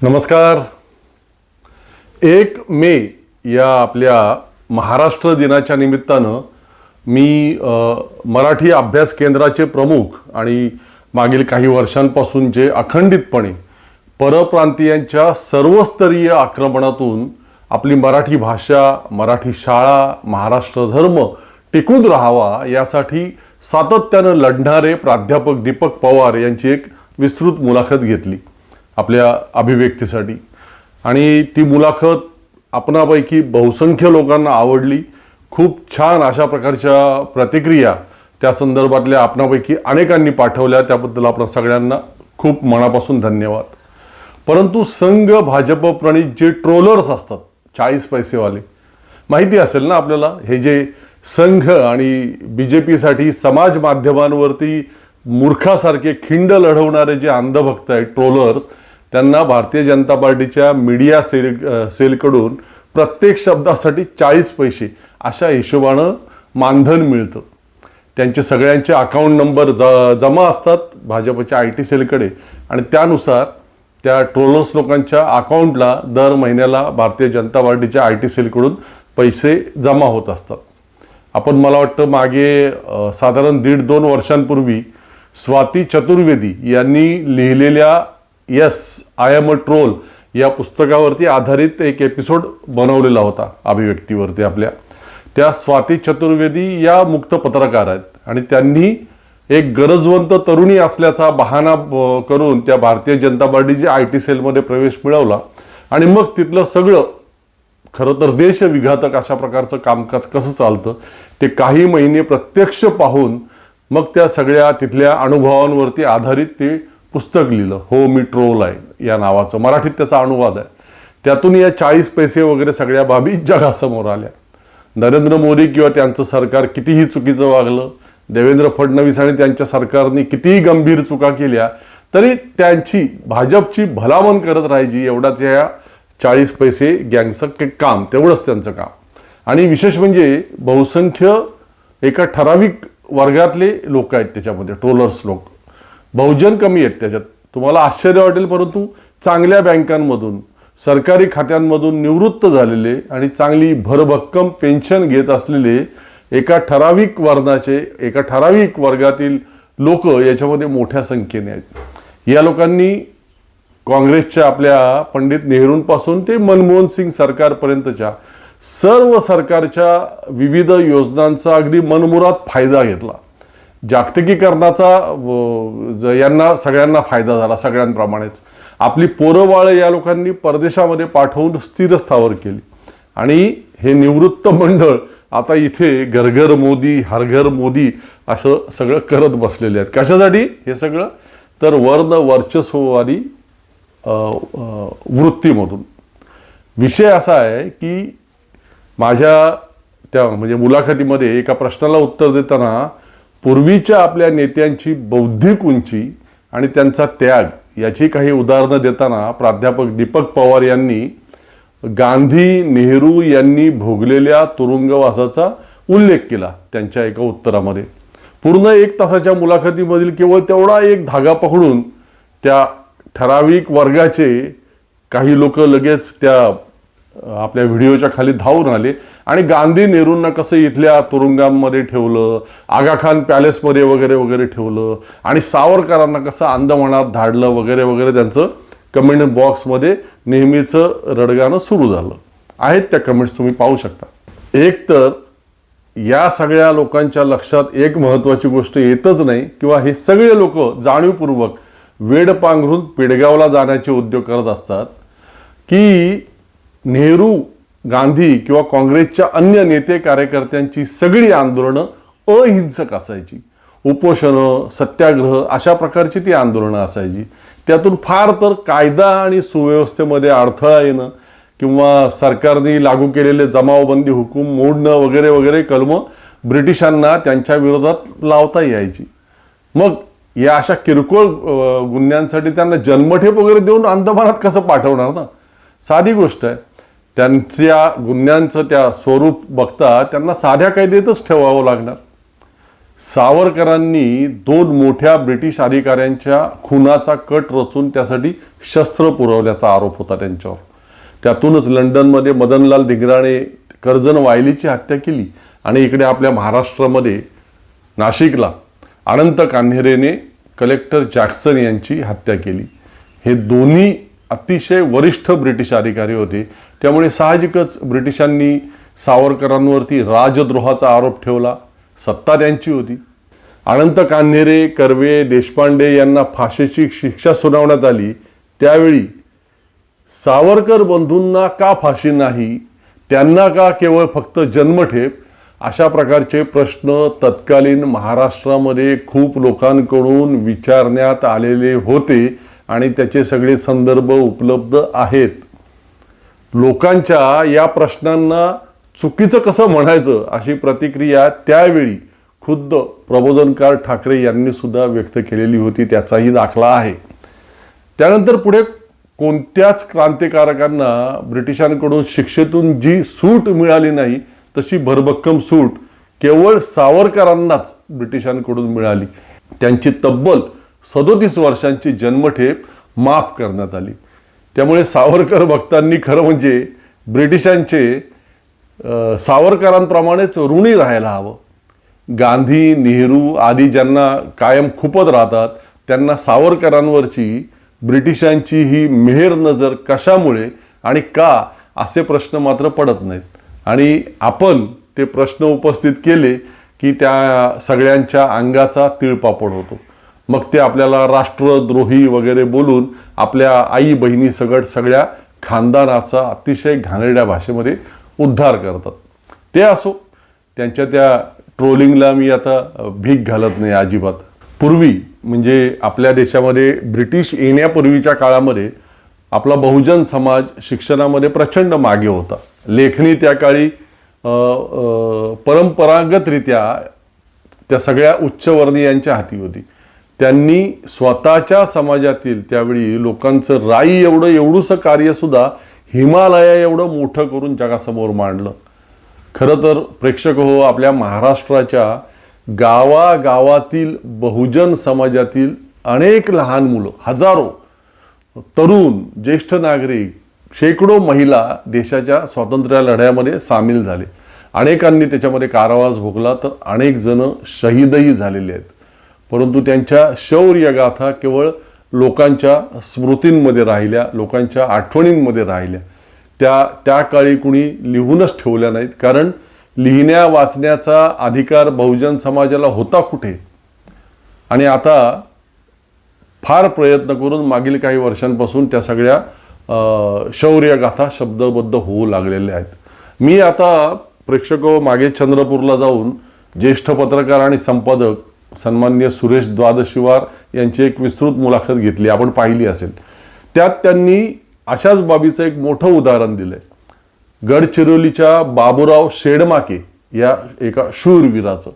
नमस्कार. 1 मे या आपल्या महाराष्ट्र दिनाच्या निमित्तानं मी मराठी अभ्यास केंद्राचे प्रमुख आणि मागील काही वर्षांपासून जे अखंडितपणे परप्रांतीयांच्या सर्वस्तरीय आक्रमणातून आपली मराठी भाषा, मराठी शाळा, महाराष्ट्र धर्म टिकून राहावा यासाठी सातत्यानं लढणारे प्राध्यापक दीपक पवार यांची एक विस्तृत मुलाखत घेतली आपल्या अभिव्यक्तीसाठी. आणि ती मुलाखत आपणापैकी बहुसंख्य लोकांना आवडली. खूप छान अशा प्रकारच्या प्रतिक्रिया त्या संदर्भातल्या आपणापैकी अनेकांनी पाठवल्या. त्याबद्दल आपण सगळ्यांना खूप मनापासून धन्यवाद. परंतु संघ भाजप प्रणित जे ट्रोलर्स असतात 40 पैसेवाले, माहिती असेल ना आपल्याला, हे जे संघ आणि BJPसाठी समाज माध्यमांवरती मूर्खासारखे खिंड लढवणारे जे अंधभक्त आहेत ट्रोलर्स, त्यांना भारतीय जनता पार्टीच्या मीडिया सेलकडून प्रत्येक शब्दासाठी 40 पैसे अशा हिशोबानं मानधन मिळतं. त्यांचे सगळ्यांचे अकाउंट नंबर जमा असतात भाजपच्या IT सेलकडे आणि त्यानुसार त्या ट्रोलर्स लोकांच्या अकाउंटला दर महिन्याला भारतीय जनता पार्टीच्या IT सेलकडून पैसे जमा होत असतात. आपण मला वाटतं मागे साधारण 1.5-2 वर्षांपूर्वी स्वाती चतुर्वेदी यांनी लिहिलेल्या yes I am a troll या पुस्तकावरती आधारित एक एपिसोड बनवलेला होता अभिव्यक्तीवरती आपल्या. त्या स्वाती चतुर्वेदी या मुक्त पत्रकार आहेत आणि त्यांनी एक गरजवंत तरुणी असल्याचा बहाणा करून त्या भारतीय जनता पार्टीच्या IT सेलमध्ये प्रवेश मिळवला आणि मग तिथलं सगळं खरं तर देशविघातक अशा प्रकारचं कामकाज कसं चालतं ते काही महिने प्रत्यक्ष पाहून मग त्या सगळ्या तिथल्या अनुभवांवरती आधारित ते पुस्तक लिहिलं. हो मी ट्रोल आहे या नावाचं. मराठीत त्याचा अनुवाद आहे. त्यातून या 40 पैसे वगैरे सगळ्या बाबी जगासमोर आल्या. नरेंद्र मोदी किंवा त्यांचं सरकार कितीही चुकीचं वागलं, देवेंद्र फडणवीस आणि त्यांच्या सरकारने कितीही गंभीर चुका केल्या तरी त्यांची भाजपची भलामण करत राहायची, एवढाच या 40 पैसे गँगचं काम, तेवढंच त्यांचं काम. आणि विशेष म्हणजे बहुसंख्य एका ठराविक वर्गातले लोक आहेत त्याच्यामध्ये, ट्रोलर्स लोक. बहुजन कमी आहेत त्याच्यात. तुम्हाला आश्चर्य वाटेल परंतु चांगल्या बँकांमधून, सरकारी खात्यांमधून निवृत्त झालेले आणि चांगली भरभक्कम पेन्शन घेत असलेले एका ठराविक वर्णाचे, एका ठराविक वर्गातील लोक याच्यामध्ये मोठ्या संख्येने आहेत. या लोकांनी काँग्रेसच्या आपल्या पंडित नेहरूंपासून ते मनमोहन सिंग सरकारपर्यंतच्या सर्व सरकारच्या विविध योजनांचा अगदी मनमुराद फायदा घेतला. जागतिकीकरणाचा यांना सगळ्यांना फायदा झाला सगळ्यांप्रमाणेच. आपली पोरं बाळं या लोकांनी परदेशामध्ये पाठवून स्थिरस्थावर केली आणि हे निवृत्त मंडळ आता इथे घरघर मोदी, हरघर मोदी असं सगळं करत बसलेले आहेत. कशासाठी हे सगळं? तर वर्ण वर्चस्ववादी वृत्तीमधून. विषय असा आहे की माझ्या त्या म्हणजे मुलाखतीमध्ये एका प्रश्नाला उत्तर देताना पूर्वीच्या आपल्या नेत्यांची बौद्धिक उंची आणि त्यांचा त्याग याची काही उदाहरणं देताना प्राध्यापक दीपक पवार यांनी गांधी, नेहरू यांनी भोगलेल्या तुरुंगवासाचा उल्लेख केला त्यांच्या एका उत्तरामध्ये. पूर्ण 1 तासाच्या मुलाखतीमधील केवळ तेवढा एक धागा पकडून त्या ठराविक वर्गाचे काही लोक लगेच त्या आपल्या व्हिडिओच्या खाली धावून आले आणि गांधी, नेहरूंना कसं इथल्या तुरुंगांमध्ये ठेवलं, आगा खान पॅलेसमध्ये वगैरे वगैरे ठेवलं आणि सावरकरांना कसं अंदमानात धाडलं वगैरे वगैरे त्यांचं कमेंट बॉक्समध्ये नेहमीचं रडगाणं सुरू झालं. आहेत त्या कमेंट्स, तुम्ही पाहू शकता. एक तर या सगळ्या लोकांच्या लक्षात एक महत्त्वाची गोष्ट येतच नाही किंवा हे सगळे लोक जाणीवपूर्वक वेड पांघरून पेडगावला जाण्याचे उद्योग करत असतात की नेहरू, गांधी किंवा काँग्रेसच्या अन्य नेते कार्यकर्त्यांची सगळी आंदोलनं अहिंसक असायची. उपोषणं, सत्याग्रह अशा प्रकारची ती आंदोलनं असायची. त्यातून फार तर कायदा आणि सुव्यवस्थेमध्ये अडथळा येणं किंवा सरकारने लागू केलेले जमावबंदी हुकूम मोडणं वगैरे वगैरे कलमं ब्रिटिशांना त्यांच्या विरोधात लावता यायची. मग या अशा किरकोळ गुन्ह्यांसाठी त्यांना जन्मठेप वगैरे देऊन अंदमानात कसं पाठवणार ना? साधी गोष्ट आहे. त्यांच्या गुन्ह्यांचं त्या स्वरूप बघता त्यांना साध्या कायद्यातच ठेवावं लागणार. सावरकरांनी 2 मोठ्या ब्रिटिश अधिकाऱ्यांच्या खुनाचा कट रचून त्यासाठी शस्त्र पुरवल्याचा आरोप होता त्यांच्यावर. त्यातूनच लंडनमध्ये मदनलाल धिंगराने कर्जन वायलीची हत्या केली आणि इकडे आपल्या महाराष्ट्रामध्ये नाशिकला अनंत कान्हेरेने कलेक्टर जॅक्सन यांची हत्या केली. हे दोन्ही अतिशय वरिष्ठ ब्रिटिश अधिकारी होते. त्यामुळे साहजिकच ब्रिटिशांनी सावरकरांवरती राजद्रोहाचा आरोप ठेवला. सत्ता त्यांची होती. अनंत कान्हेरे, कर्वे, देशपांडे यांना फाशीची शिक्षा सुनावण्यात आली. त्यावेळी सावरकर बंधूंना का फाशी नाही, त्यांना का केवळ फक्त जन्मठेप, अशा प्रकारचे प्रश्न तत्कालीन महाराष्ट्रामध्ये खूप लोकांकडून विचारण्यात आलेले होते आणि त्याचे सगळे संदर्भ उपलब्ध आहेत. लोकांच्या या प्रश्नांना चुकीचं कसं म्हणायचं अशी प्रतिक्रिया त्यावेळी खुद्द प्रबोधनकार ठाकरे यांनी सुद्धा व्यक्त केलेली होती. त्याचाही दाखला आहे. त्यानंतर पुढे कोणत्याच क्रांतिकारकांना ब्रिटिशांकडून शिक्षेतून जी सूट मिळाली नाही तशी भरभक्कम सूट केवळ सावरकरांनाच ब्रिटिशांकडून मिळाली. त्यांची तब्बल 37 वर्षांची जन्मठेप माफ करण्यात आली. त्यामुळे सावरकर भक्तांनी खरं म्हणजे ब्रिटिशांचे सावरकरांप्रमाणेच ऋणी राहायला हवं. गांधी, नेहरू आदी ज्यांना कायम खुपत राहतात त्यांना सावरकरांवरची ब्रिटिशांची ही मेहर नजर कशामुळे आणि का असे प्रश्न मात्र पडत नाहीत. आणि आपण ते प्रश्न उपस्थित केले की त्या सगळ्यांच्या अंगाचा तिळपापड होतो. मग ते आपल्याला राष्ट्रद्रोही वगैरे बोलून आपल्या आई बहिणी सगट सगळ्या खानदानाचा अतिशय घाणेरड्या भाषेमध्ये उद्धार करतात. ते असो, त्यांच्या त्या ट्रोलिंगला मी आता भीक घालत नाही अजिबात. पूर्वी म्हणजे आपल्या देशामध्ये ब्रिटिश येण्यापूर्वीच्या काळामध्ये आपला बहुजन समाज शिक्षणामध्ये प्रचंड मागे होता. लेखणी त्या काळी परंपरागतरित्या त्या सगळ्या उच्चवर्णीयांच्या हाती होती. त्यांनी स्वतःच्या समाजातील त्यावेळी लोकांचं राई एवढूसं कार्यसुद्धा हिमालया एवढं मोठं करून जगासमोर मांडलं. खरं तर प्रेक्षक हो, आपल्या महाराष्ट्राच्या गावागावातील बहुजन समाजातील अनेक लहान मुलं, हजारो तरुण, ज्येष्ठ नागरिक, शेकडो महिला देशाच्या स्वातंत्र्य लढ्यामध्ये सामील झाले. अनेकांनी त्याच्यामध्ये कारावास भोगला, तर अनेक जण शहीदही झालेले आहेत. परंतु त्यांच्या शौर्यगाथा केवळ लोकांच्या स्मृतींमध्ये राहिल्या, लोकांच्या आठवणींमध्ये राहिल्या. त्या काळी कुणी लिहूनच ठेवल्या नाहीत. कारण लिहिण्या वाचण्याचा अधिकार बहुजन समाजाला होता कुठे. आणि आता फार प्रयत्न करून मागील काही वर्षांपासून त्या सगळ्या शौर्यगाथा शब्दबद्ध होऊ लागलेल्या आहेत. मी आता प्रेक्षक मागे चंद्रपूरला जाऊन ज्येष्ठ पत्रकार आणि संपादक सन्माननीय सुरेश द्वादशीवार यांची एक विस्तृत मुलाखत घेतली, आपण पाहिली असेल. त्यात त्यांनी अशाच बाबीचं एक मोठं उदाहरण दिलंय. गडचिरोलीच्या बाबूराव शेडमाके या एका शूरवीराचं.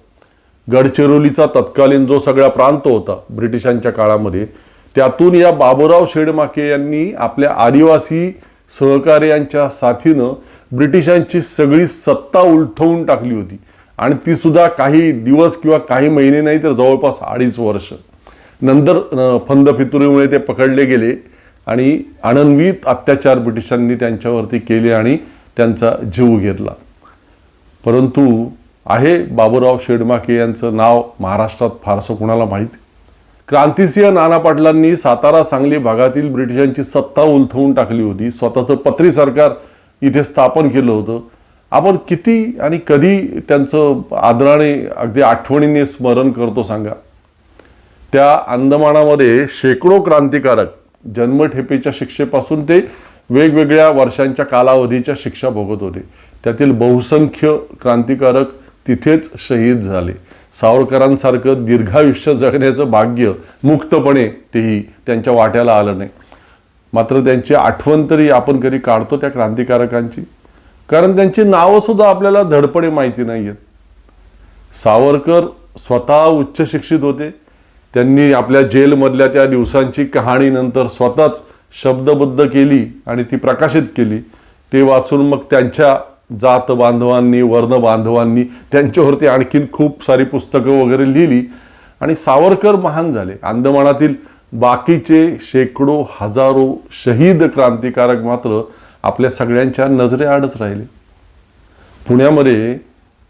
गडचिरोलीचा तत्कालीन जो सगळा प्रांत होता ब्रिटिशांच्या काळामध्ये, त्यातून या बाबूराव शेडमाके यांनी आपल्या आदिवासी सहकार्यांच्या साथीनं ब्रिटिशांची सगळी सत्ता उलथवून टाकली होती. आणि ती सुद्धा काही दिवस किंवा काही महिने नाही तर जवळपास 2.5 वर्ष. नंतर फंद फितुरीमुळे ते पकडले गेले आणि अनन्वित अत्याचार ब्रिटिशांनी त्यांच्यावरती केले आणि त्यांचा जीव घेतला. परंतु आहे बाबूराव शेडमाके यांचं नाव महाराष्ट्रात फारसं कुणाला माहिती. क्रांतिसिंह नाना पाटलांनी सातारा सांगली भागातील ब्रिटिशांची सत्ता उलथवून टाकली होती. स्वतःचं पत्री सरकार इथे स्थापन केलं होतं. आपण किती आणि कधी त्यांचं आदराने अगदी आठवणीने स्मरण करतो सांगा. त्या अंदमानामध्ये शेकडो क्रांतिकारक जन्मठेपेच्या शिक्षेपासून ते वेगवेगळ्या वर्षांच्या कालावधीच्या शिक्षा भोगत होते. त्यातील बहुसंख्य क्रांतिकारक तिथेच शहीद झाले. सावरकरांसारखं दीर्घायुष्य जगण्याचं भाग्य मुक्तपणे तेही त्यांच्या वाट्याला आलं नाही. मात्र त्यांची आठवण तरी आपण कधी काढतो त्या क्रांतिकारकांची, कारण त्यांची नावं सुद्धा आपल्याला धडपडे माहिती नाही आहेत. सावरकर स्वतः उच्च शिक्षित होते. त्यांनी आपल्या जेलमधल्या त्या दिवसांची कहाणी नंतर स्वतःच शब्दबद्ध केली आणि ती प्रकाशित केली. ते वाचून मग त्यांच्या जात बांधवांनी, वर्ण बांधवांनी त्यांच्यावरती आणखीन खूप सारी पुस्तकं वगैरे लिहिली आणि सावरकर महान झाले. अंदमानातील बाकीचे शेकडो हजारो शहीद क्रांतिकारक मात्र आपल्या सगळ्यांच्या नजरेआडच राहिले. पुण्यामध्ये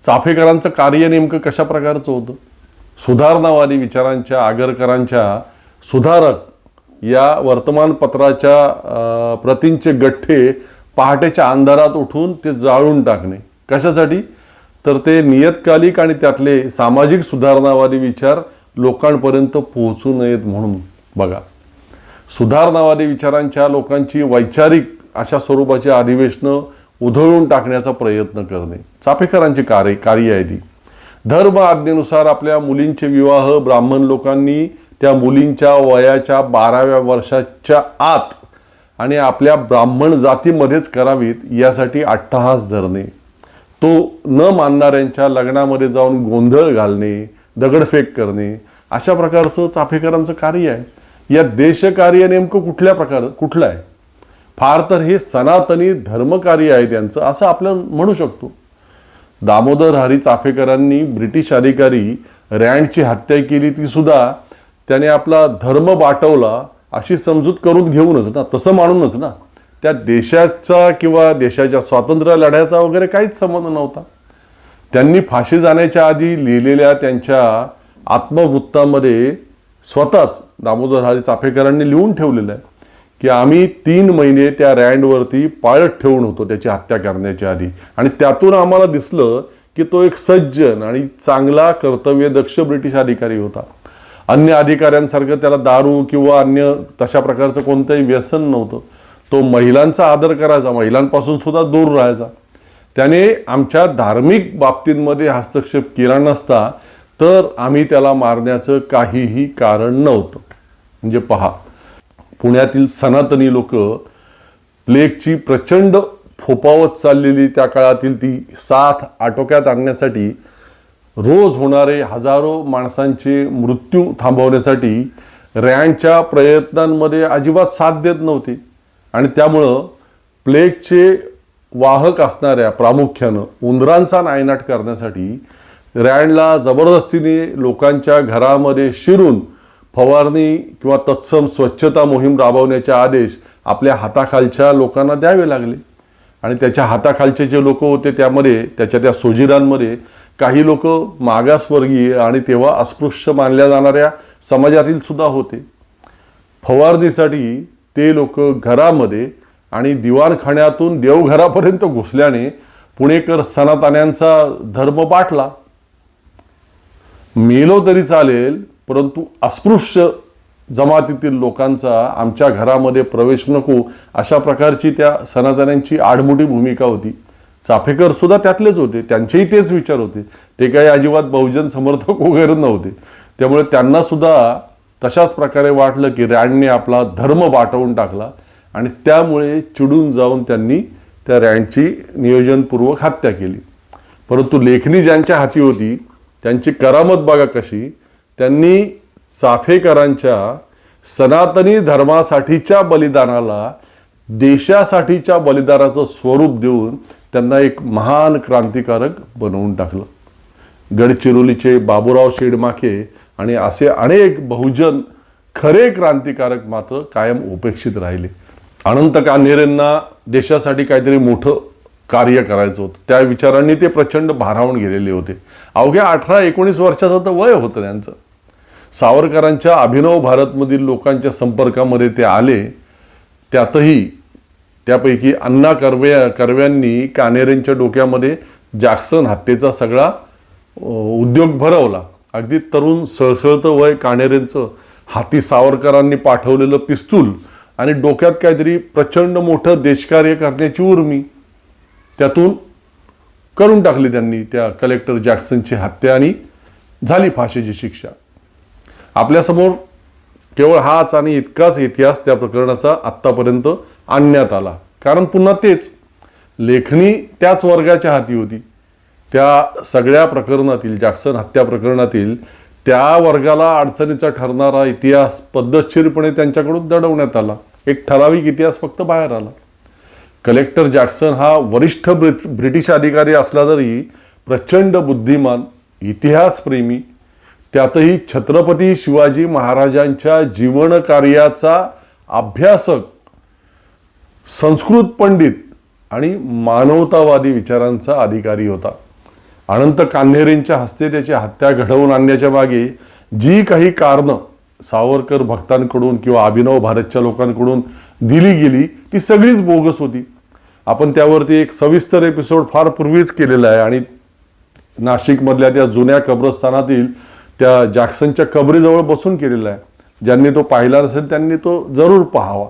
चाफेकरांचं कार्य नेमकं कशा प्रकारचं होतं? सुधारणावादी विचारांच्या आगरकरांच्या सुधारक या वर्तमानपत्राच्या प्रतींचे गठ्ठे पहाटेच्या अंधारात उठून ते जाळून टाकणे. कशासाठी? तर ते नियतकालिक आणि त्यातले सामाजिक सुधारणावादी विचार लोकांपर्यंत पोहोचू नयेत म्हणून. बघा, सुधारणावादी विचारांच्या लोकांची वैचारिक अशा स्वरूपाची अधिवेशनं उधळून टाकण्याचा प्रयत्न करणे चाफेकरांची कार्य आहे ती. धर्म आज्ञेनुसार आपल्या मुलींचे विवाह ब्राह्मण लोकांनी त्या मुलींच्या वयाच्या 12व्या वर्षाच्या आत आणि आपल्या ब्राह्मण जातीमध्येच करावीत यासाठी अट्टहास धरणे, तो न मानणाऱ्यांच्या लग्नामध्ये जाऊन गोंधळ घालणे, दगडफेक करणे, अशा प्रकारचं चाफेकरांचं कार्य आहे. या देशकार्य नेमकं कुठलं आहे? फार तर हे सनातनी धर्मकार्य आहे त्यांचं, असं आपण म्हणू शकतो. दामोदर हरी चाफेकरांनी ब्रिटिश अधिकारी रँडची हत्या केली, ती सुद्धा त्याने आपला धर्म बाटवला अशी समजूत करून घेऊनच ना, तसं मानूनच ना. त्या देशाचा किंवा देशाच्या स्वातंत्र्य लढ्याचा वगैरे काहीच संबंध नव्हता. त्यांनी फाशी जाण्याच्या आधी लिहिलेल्या त्यांच्या आत्मवृत्तामध्ये स्वतःच दामोदर हरी चाफेकरांनी लिहून ठेवलेलं आहे की आम्ही 3 महिने त्या रँडवरती पाळत ठेवून होतो त्याची हत्या करण्याच्या आधी, आणि त्यातून आम्हाला दिसलं की तो एक सज्जन आणि चांगला कर्तव्यदक्ष ब्रिटिश अधिकारी होता. अन्य अधिकाऱ्यांसारखं त्याला दारू किंवा अन्य तशा प्रकारचं कोणतंही व्यसन नव्हतं. तो महिलांचा आदर करायचा, महिलांपासून सुद्धा दूर राहायचा. त्याने आमच्या धार्मिक बाबतींमध्ये हस्तक्षेप केला नसता तर आम्ही त्याला मारण्याचं काहीही कारण नव्हतं. म्हणजे पहा, पुण्यातील सनातनी लोक प्लेगची प्रचंड फोपावत चाललेली त्या काळातील ती साथ आटोक्यात आणण्यासाठी, रोज होणारे हजारो माणसांचे मृत्यू थांबवण्यासाठी रँडच्या प्रयत्नांमध्ये अजिबात साथ देत नव्हते. आणि त्यामुळं प्लेगचे वाहक असणाऱ्या प्रामुख्यानं उंदरांचा नायनाट करण्यासाठी रँडला जबरदस्तीने लोकांच्या घरामध्ये शिरून फवारणी किंवा तत्सम स्वच्छता मोहीम राबवण्याचे आदेश आपल्या हाताखालच्या लोकांना द्यावे लागले. आणि त्याच्या हाताखालचे जे लोक होते त्यामध्ये, त्याच्या त्या सोजिरांमध्ये काही लोक मागासवर्गीय आणि तेव्हा अस्पृश्य मानल्या जाणाऱ्या समाजातील सुद्धा होते. फवारणीसाठी ते लोक घरामध्ये आणि दिवाणखान्यातून देवघरापर्यंत घुसल्याने पुणेकर सनातन्यांचा धर्म बाटला. मेलो तरी चालेल, परंतु अस्पृश्य जमातीतील लोकांचा आमच्या घरामध्ये प्रवेश नको, अशा प्रकारची त्या सनातन्यांची आडमुठी भूमिका होती. चाफेकर सुद्धा त्यातलेच होते, त्यांचेही तेच विचार होते. ते काही अजिबात बहुजन समर्थक वगैरे नव्हते. त्यामुळे त्यांना सुद्धा तशाच प्रकारे वाटलं की रँडने आपला धर्म बाटवून टाकला आणि त्यामुळे चिडून जाऊन त्यांनी त्या रँडची नियोजनपूर्वक हत्या केली. परंतु लेखणी ज्यांच्या हाती होती त्यांची करामत बघा कशी. त्यांनी चाफेकरांच्या सनातनी धर्मासाठीच्या बलिदानाला देशासाठीच्या बलिदानाचं स्वरूप देऊन त्यांना एक महान क्रांतिकारक बनवून टाकलं. गडचिरोलीचे बाबूराव शेडमाखे आणि असे अनेक बहुजन खरे क्रांतिकारक मात्र कायम उपेक्षित राहिले. अनंत कान्हेरेंना देशासाठी काहीतरी मोठं कार्य करायचं होतं. त्या विचारांनी ते प्रचंड भारावून गेलेले होते. अवघ्या 18-19 वर्षाचं तर वय होतं त्यांचं. सावरकरांच्या अभिनव भारतमधील लोकांच्या संपर्कामध्ये ते आले. त्यापैकी अण्णा कर्व्यांनी कान्हेरेंच्या डोक्यामध्ये जॅक्सन हत्येचा सगळा उद्योग भरवला. अगदी तरुण सळसळतं वय कान्हेरेंचं, हाती सावरकरांनी पाठवलेलं पिस्तूल आणि डोक्यात काहीतरी प्रचंड मोठं देशकार्य करण्याची उर्मी, त्यातून करून टाकली त्यांनी त्या कलेक्टर जॅक्सनची हत्या आणि झाली फाशीची शिक्षा. आपल्यासमोर केवळ हाच आणि इतकाच इतिहास त्या प्रकरणाचा आत्तापर्यंत आणण्यात आला. कारण पुन्हा तेच, लेखणी त्याच वर्गाच्या हाती होती. त्या सगळ्या प्रकरणातील, जॅक्सन हत्या प्रकरणातील त्या वर्गाला अडचणीचा ठरणारा इतिहास पद्धतशीरपणे त्यांच्याकडून दडवण्यात आला. एक ठराविक इतिहास फक्त बाहेर आला. कलेक्टर जॅक्सन हा वरिष्ठ ब्रिटिश अधिकारी असला तरी प्रचंड बुद्धिमान, इतिहासप्रेमी, त्यातही छत्रपती शिवाजी महाराजांच्या जीवन कार्याचा अभ्यासक, संस्कृत पंडित आणि मानवतावादी विचारांचा अधिकारी होता. अनंत कान्हेरेंच्या हस्ते त्याची हत्या घडवून आणण्याच्या मागे जी काही कारणं सावरकर भक्तांकडून किंवा अभिनव भारतच्या लोकांकडून दिली गेली ती सगळीच बोगस होती. आपण त्यावरती एक सविस्तर एपिसोड फार पूर्वीच केलेला आहे आणि नाशिकमधल्या त्या जुन्या कब्रस्थानातील त्या जॅक्सनच्या कबरीजवळ बसून केलेला आहे. ज्यांनी तो पाहिला नसेल त्यांनी तो जरूर पाहावा.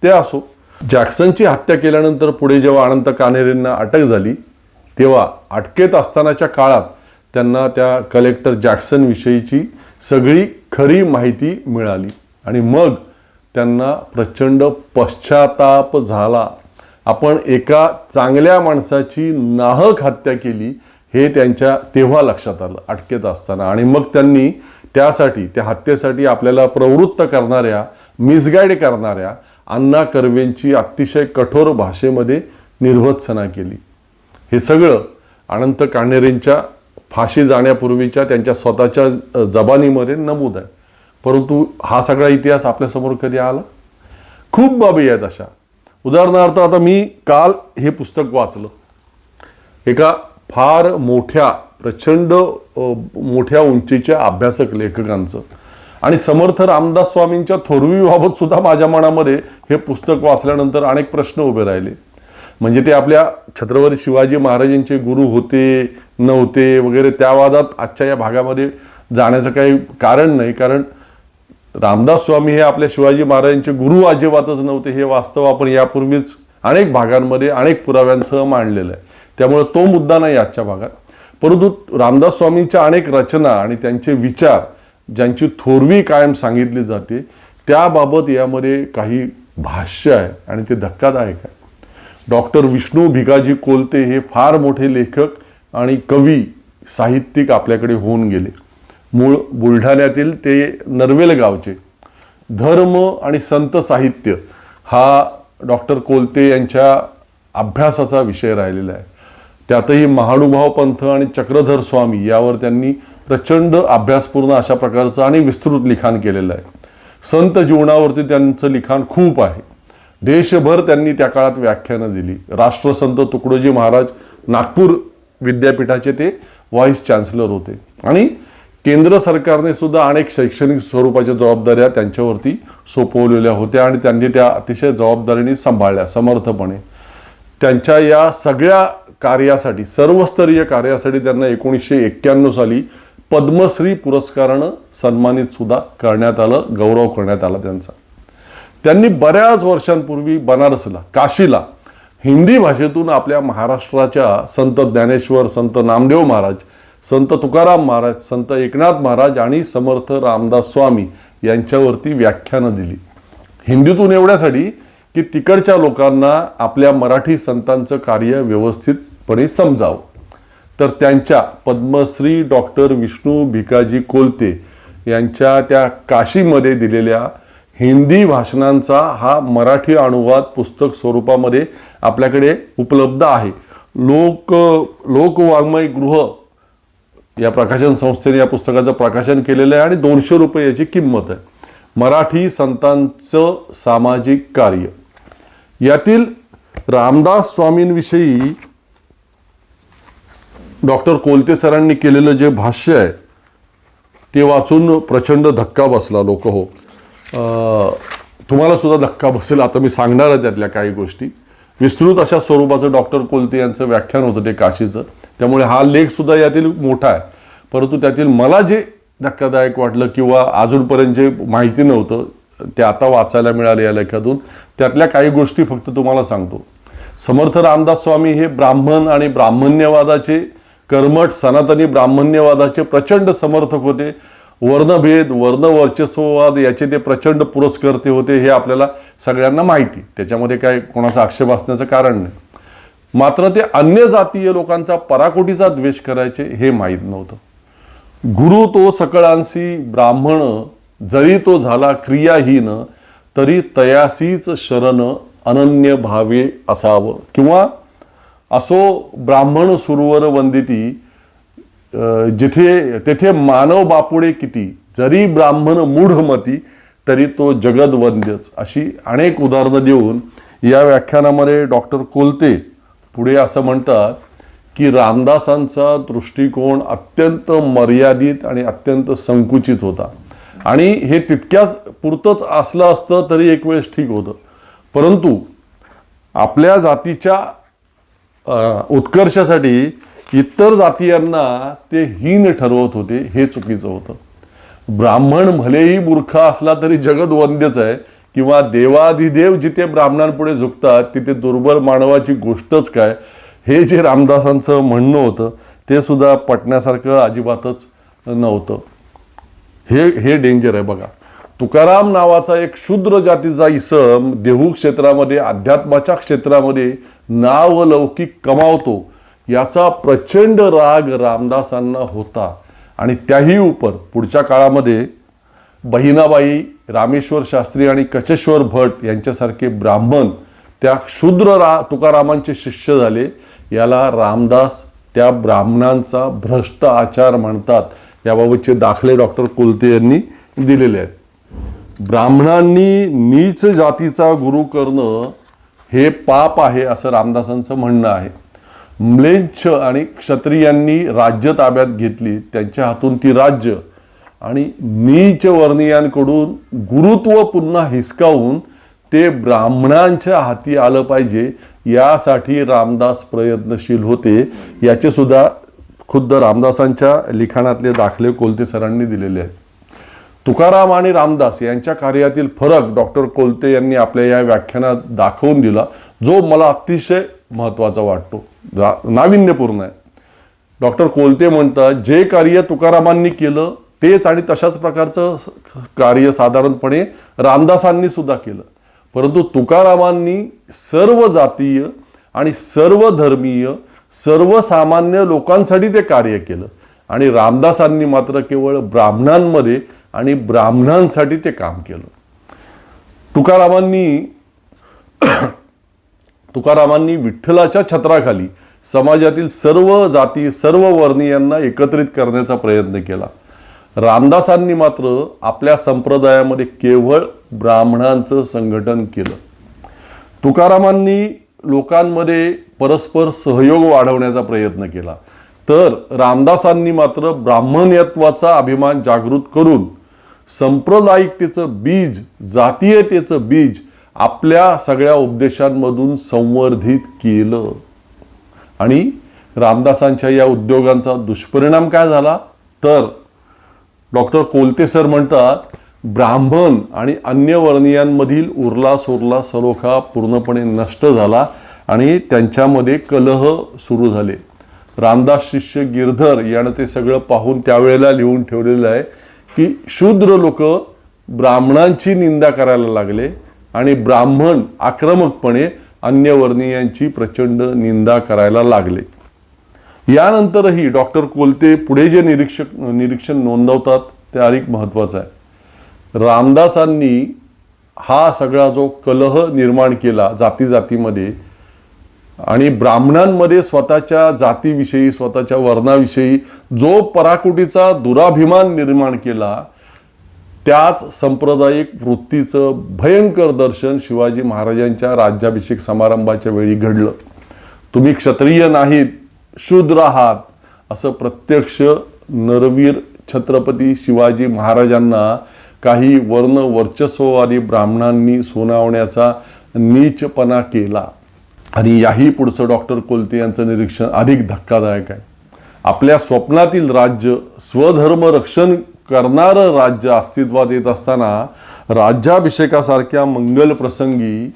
ते असो, जॅक्सनची हत्या केल्यानंतर पुढे जेव्हा अनंत कान्हेरेंना अटक झाली तेव्हा अटकेत असतानाच्या काळात त्यांना त्या कलेक्टर जॅक्सन विषयीची सगळी खरी माहिती मिळाली आणि मग त्यांना प्रचंड पश्चाताप झाला. आपण एका चांगल्या माणसाची नाहक हत्या केली हे त्यांच्या तेव्हा लक्षात आलं अटकेत असताना. आणि मग त्यांनी त्यासाठी, त्या हत्येसाठी आपल्याला प्रवृत्त करणाऱ्या, मिसगाईड करणाऱ्या अण्णा कर्वेंची अतिशय कठोर भाषेमध्ये निर्भत्सना केली. हे सगळं अनंत कान्हेरेंच्या फाशी जाण्यापूर्वीच्या त्यांच्या स्वतःच्या जबानीमध्ये नमूद आहे. परंतु हा सगळा इतिहास आपल्यासमोर कधी आला? खूप बाबी आहेत अशा. उदाहरणार्थ आता मी काल हे पुस्तक वाचलं एका फार मोठ्या, प्रचंड मोठ्या उंचीच्या अभ्यासक लेखकांचं, आणि समर्थ रामदास स्वामींच्या थोरवीबाबत सुद्धा माझ्या मनामध्ये हे पुस्तक वाचल्यानंतर अनेक प्रश्न उभे राहिले. म्हणजे ते आपल्या छत्रपती शिवाजी महाराजांचे गुरु होते नव्हते वगैरे त्या वादात आजच्या या भागामध्ये जाण्याचं काही कारण नाही. कारण रामदास स्वामी हे आपल्या शिवाजी महाराजांचे गुरु अजिबातच नव्हते हे वास्तव आपण यापूर्वीच अनेक भागांमध्ये अनेक पुराव्यांसह मांडलेलं आहे. त्यामुळे तो मुद्दा नाही आजच्या भागात. परंतु रामदास स्वामींच्या अनेक रचना आणि त्यांचे विचार ज्यांची थोरवी कायम सांगितली जाते त्याबाबत यामध्ये काही भाष्य आहे आणि ते धक्कादायक आहे. डॉक्टर विष्णू भिकाजी कोलते हे फार मोठे लेखक आणि कवी, साहित्यिक आपल्याकडे होऊन गेले. मूळ बुलढाण्यातील ते नरवेल गावचे. धर्म आणि संत साहित्य हा डॉक्टर कोलते यांच्या अभ्यासाचा विषय राहिलेला आहे. त्यातही महानुभाव पंथ आणि चक्रधर स्वामी यावर त्यांनी प्रचंड अभ्यासपूर्ण अशा प्रकारचं आणि विस्तृत लिखाण केलेलं आहे. संत जीवनावरती त्यांचं लिखाण खूप आहे. देशभर त्यांनी त्या काळात व्याख्यानं दिली. राष्ट्रसंत तुकडोजी महाराज नागपूर विद्यापीठाचे ते व्हाईस चान्सलर होते आणि केंद्र सरकारने सुद्धा अनेक शैक्षणिक स्वरूपाच्या जबाबदाऱ्या त्यांच्यावरती सोपवलेल्या होत्या आणि त्यांनी त्या अतिशय जबाबदारीने सांभाळल्या समर्थपणे. त्यांच्या या सगळ्या कार्यासाठी, सर्वस्तरीय कार्यासाठी त्यांना 1991 साली पद्मश्री पुरस्कारानं सन्मानित सुद्धा करण्यात आलं, गौरव करण्यात आला त्यांचा. त्यांनी बऱ्याच वर्षांपूर्वी बनारसला, काशीला हिंदी भाषेतून आपल्या महाराष्ट्राच्या संत ज्ञानेश्वर, संत नामदेव महाराज, संत तुकाराम महाराज, संत एकनाथ महाराज आणि समर्थ रामदास स्वामी यांच्यावरती व्याख्यानं दिली. हिंदीतून एवढ्यासाठी की तिकडच्या लोकांना आपल्या मराठी संतांचं कार्य व्यवस्थितपणे समजावं. तर त्यांच्या पद्मश्री डॉक्टर विष्णू भिकाजी कोलते यांच्या त्या काशीमध्ये दिलेल्या हिंदी भाषणांचा हा मराठी अनुवाद पुस्तक स्वरूपामध्ये आपल्याकडे उपलब्ध आहे. लोकवाङ्मय गृह या प्रकाशन संस्थेने या पुस्तकाचं प्रकाशन केलेलं आहे आणि 200 रुपये याची किंमत आहे. मराठी संतांचं सामाजिक कार्य यातील रामदास स्वामींविषयी डॉक्टर कोलते सरांनी केलेलं जे भाष्य आहे ते वाचून प्रचंड धक्का बसला. लोक हो, तुम्हाला सुद्धा धक्का बसेल. आता मी सांगणार आहे त्यातल्या काही गोष्टी. विस्तृत अशा स्वरूपाचं डॉक्टर कोलते यांचं व्याख्यान होतं ते काशीचं, त्यामुळे हा लेख सुद्धा यातील मोठा आहे. परंतु त्यातील मला जे धक्कादायक वाटलं किंवा अजूनपर्यंत जे माहिती नव्हतं ते आता वाचायला मिळाले या लेखातून, त्यातल्या काही गोष्टी फक्त तुम्हाला सांगतो. समर्थ रामदास स्वामी हे ब्राह्मण आणि ब्राह्मण्यवादाचे, कर्मठ सनातनी ब्राह्मण्यवादाचे प्रचंड समर्थक होते. वर्णभेद, वर्णवर्चस्ववाद याचे ते प्रचंड पुरस्कर्ते होते हे आपल्याला सगळ्यांना माहिती. त्याच्यामध्ये काय कोणाचा आक्षेप असण्याचं कारण नाही. मात्र ते अन्य जातीय लोकांचा पराकोटीचा द्वेष करायचे हे माहीत नव्हतं. गुरु तो सकळांसी ब्राह्मण, जरी तो झाला क्रियाहीन, तरी तयासीच शरण अनन्य भावे असावं, किंवा असो ब्राह्मण सुरवर वंदिती, जिथे तेथे मानव बापुडे किती, जरी ब्राह्मण मूढमती तरी तो जगदवंद्यच, अशी अनेक उदाहरणं देऊन या व्याख्यानामध्ये डॉक्टर कोलते पुढे असं म्हणतात की रामदासांचा दृष्टिकोन अत्यंत मर्यादित आणि अत्यंत संकुचित होता, आणि हे तितक्याच पुरतंच असलं असतं तरी एक वेळेस ठीक होतं, परंतु आपल्या जातीच्या उत्कर्षासाठी इतर जातीयांना ते हीन ठरवत होते, हे चुकीचं होतं. ब्राह्मण भलेही मूर्ख असला तरी जगदवंद्यच आहे, किंवा देवाधिदेव जिथे ब्राह्मणांपुढे झुकतात तिथे दुर्बल मानवाची गोष्टच काय, हे जे रामदासांचं म्हणणं होतं ते सुद्धा पटण्यासारखं अजिबातच नव्हतं. हे डेंजर आहे. बघा, तुकाराम नावाचा एक शूद्र जातीचा इसम देहू क्षेत्रामध्ये, अध्यात्माच्या क्षेत्रामध्ये नावलौकिक कमावतो, याचा प्रचंड राग रामदासांना होता. आणि त्याही उपर पुढच्या काळामध्ये बहिणाबाई, रामेश्वर शास्त्री आणि कचेश्वर भट यांच्यासारखे ब्राह्मण त्या शूद्र तुकारामांचे शिष्य झाले. याला रामदास त्या ब्राह्मणांचा भ्रष्ट आचार म्हणतात. याबाबतचे दाखले डॉक्टर कोलते यांनी दिलेले आहेत. ब्राह्मणांनी नीच जातीचा गुरु करणं हे पाप आहे असं रामदासांचं म्हणणं आहे. म्लेच्छ आणि क्षत्रियांनी राज्य ताब्यात घेतली, त्यांच्या हातून ती राज्य, आणि नीच वर्णीयांकडून गुरुत्व पुन्हा हिसकावून ते ब्राह्मणांच्या हाती आलं पाहिजे, यासाठी रामदास प्रयत्नशील होते. याचे सुद्धा खुद्द रामदासांच्या लिखाणातले दाखले कोलते सरांनी दिलेले आहेत. तुकाराम आणि रामदास यांच्या कार्यातील फरक डॉक्टर कोलते यांनी आपल्या या व्याख्यानात दाखवून दिला, जो मला अतिशय महत्त्वाचा वाटतो, नाविन्यपूर्ण आहे. डॉक्टर कोलते म्हणतात, जे कार्य तुकारामांनी केलं तेच आणि तशाच प्रकारचं कार्य साधारणपणे रामदासांनी सुद्धा केलं, परंतु तुकारामांनी सर्व जातीय आणि सर्व धर्मीय, सर्वसामान्य लोकांसाठी ते कार्य केलं, आणि रामदासांनी मात्र केवळ ब्राह्मणांमध्ये आणि ब्राह्मणांसाठी ते काम केलं. तुकारामांनी विठ्ठलाच्या छत्राखाली समाजातील सर्व जाती, सर्व वर्णीयांना एकत्रित करण्याचा प्रयत्न केला. रामदासांनी मात्र आपल्या संप्रदायामध्ये केवळ ब्राह्मणांचं संघटन केलं. तुकारामांनी लोकांमध्ये परस्पर सहयोग वाढवण्याचा प्रयत्न केला, तर रामदासांनी मात्र ब्राह्मण्यत्वाचा अभिमान जागृत करून सांप्रदायिकतेचं बीज, जातीयतेचं बीज आपल्या सगळ्या उपदेशांमधून संवर्धित केलं. आणि रामदासांच्या या उद्योगांचा दुष्परिणाम काय झाला तर डॉक्टर कोलते सर म्हणतात, ब्राह्मण आणि अन्य वर्णीयांमधील उरला सोरला सलोखा पूर्णपणे नष्ट झाला आणि त्यांच्यामध्ये कलह सुरू झाले. रामदास शिष्य गिरधर यानं ते सगळं पाहून त्यावेळेला लिहून ठेवलेलं आहे की शूद्र लोक ब्राह्मणांची निंदा करायला लागले आणि ब्राह्मण आक्रमकपणे अन्य वर्णीयांची प्रचंड निंदा करायला लागले. यानंतरही डॉक्टर कोलते पुढे जे निरीक्षण नोंदवतात ते अधिक महत्त्वाचं आहे. रामदासांनी हा सगळा जो कलह निर्माण केला जाती जातीमध्ये आणि ब्राह्मणांमध्ये स्वतःच्या जातीविषयी, स्वतःच्या वर्णाविषयी जो पराकुटीचा दुराभिमान निर्माण केला, त्याच सांप्रदायिक वृत्तीचं भयंकर दर्शन शिवाजी महाराजांच्या राज्याभिषेक समारंभाच्या वेळी घडलं. तुम्ही क्षत्रिय नाहीत, शूद्र आहात असं प्रत्यक्ष नरवीर छत्रपती शिवाजी महाराजांना काही वर्ण वर्चस्ववादी ब्राह्मणांनी सुनावण्याचा नीचपणा केला. आणि याही पुढचं डॉक्टर कोलते यांचं निरीक्षण अधिक धक्कादायक आहे. आपल्या स्वप्नातील राज्य, स्वधर्म रक्षण करणारं राज्य अस्तित्वात येत असताना राज्याभिषेकासारख्या मंगल प्रसंगी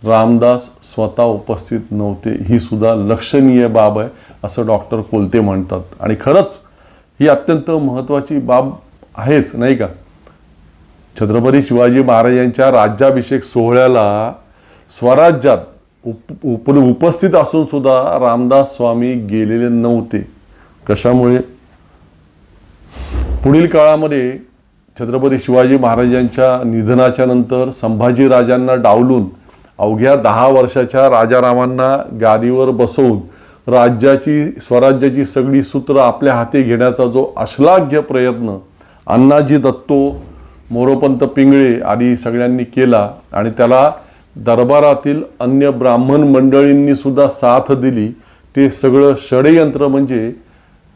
रामदास स्वतः उपस्थित नव्हते, ही सुद्धा लक्षणीय बाब आहे असं डॉक्टर कोलते म्हणतात. आणि खरंच ही अत्यंत महत्त्वाची बाब आहेच, नाही का. छत्रपती शिवाजी महाराजांच्या राज्याभिषेक सोहळ्याला स्वराज्यात उपस्थित असून सुद्धा रामदास स्वामी गेलेले नव्हते. कशामुळे? पुढील काळामध्ये छत्रपती शिवाजी महाराजांच्या निधनाच्या नंतर संभाजीराजांना डावलून अवघ्या 10 वर्षाच्या राजारामांना गादीवर बसवून स्वराज्याची सगळी सूत्र आपल्या हाती घेण्याचा जो अश्लाघ्य प्रयत्न अण्णाजी दत्तो, मोरोपंत पिंगळे आदी सगळ्यांनी केला आणि त्याला दरबारातील अन्य ब्राह्मण मंडळींनी सुद्धा साथ दिली, ते सगळं षडयंत्र म्हणजे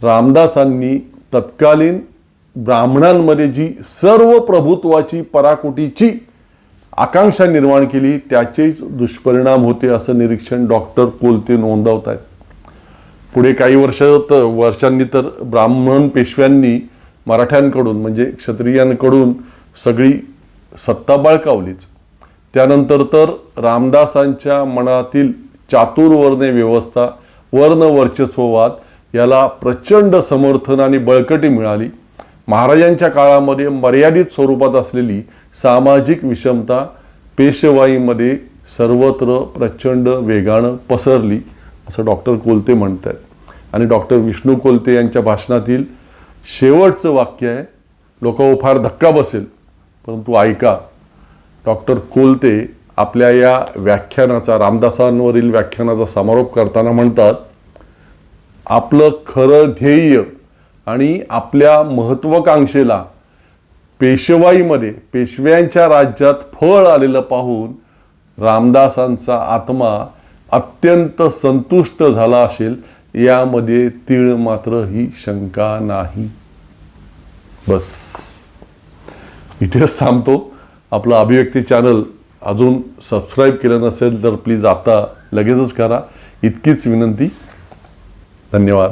रामदासांनी तत्कालीन ब्राह्मणांमध्ये जी सर्व प्रभुत्वाची पराकोटीची आकांक्षा निर्माण केली त्याचेच दुष्परिणाम होते असं निरीक्षण डॉक्टर कोलते नोंदवत आहेत. पुढे काही वर्षांनी तर ब्राह्मण पेशव्यांनी मराठ्यांकडून म्हणजे क्षत्रियांकडून सगळी सत्ता बळकावलीच. त्यानंतर तर रामदासांच्या मनातील चातुर्वर्ण्य व्यवस्था, वर्ण वर्चस्ववाद याला प्रचंड समर्थन आणि बळकटी मिळाली. महाराजांच्या काळामध्ये मर्यादित स्वरूपात असलेली सामाजिक विषमता पेशवाईमध्ये सर्वत्र प्रचंड वेगानं पसरली असं डॉक्टर कोलते म्हणतात. आणि डॉक्टर विष्णू कोलते यांच्या भाषणातील शेवटचं वाक्य आहे, लोकांना फार धक्का बसेल परंतु ऐका. डॉक्टर कोलते आपल्या या व्याख्यानाचा, रामदासांवरील व्याख्यानाचा समारोप करताना म्हणतात, आपलं खरं ध्येय आणि आपल्या महत्वाकांक्षेला पेशवाईमध्ये पेशव्यांच्या राज्यात फळ आलेलं पाहून रामदासांचा आत्मा अत्यंत संतुष्ट झाला असेल यामध्ये तीळ मात्र ही शंका नाही. बस इथेच थांबतो. आपलं अभिव्यक्ती चॅनल अजून सबस्क्राईब केलं नसेल तर प्लीज आता लगेचच करा, इतकीच विनंती. धन्यवाद.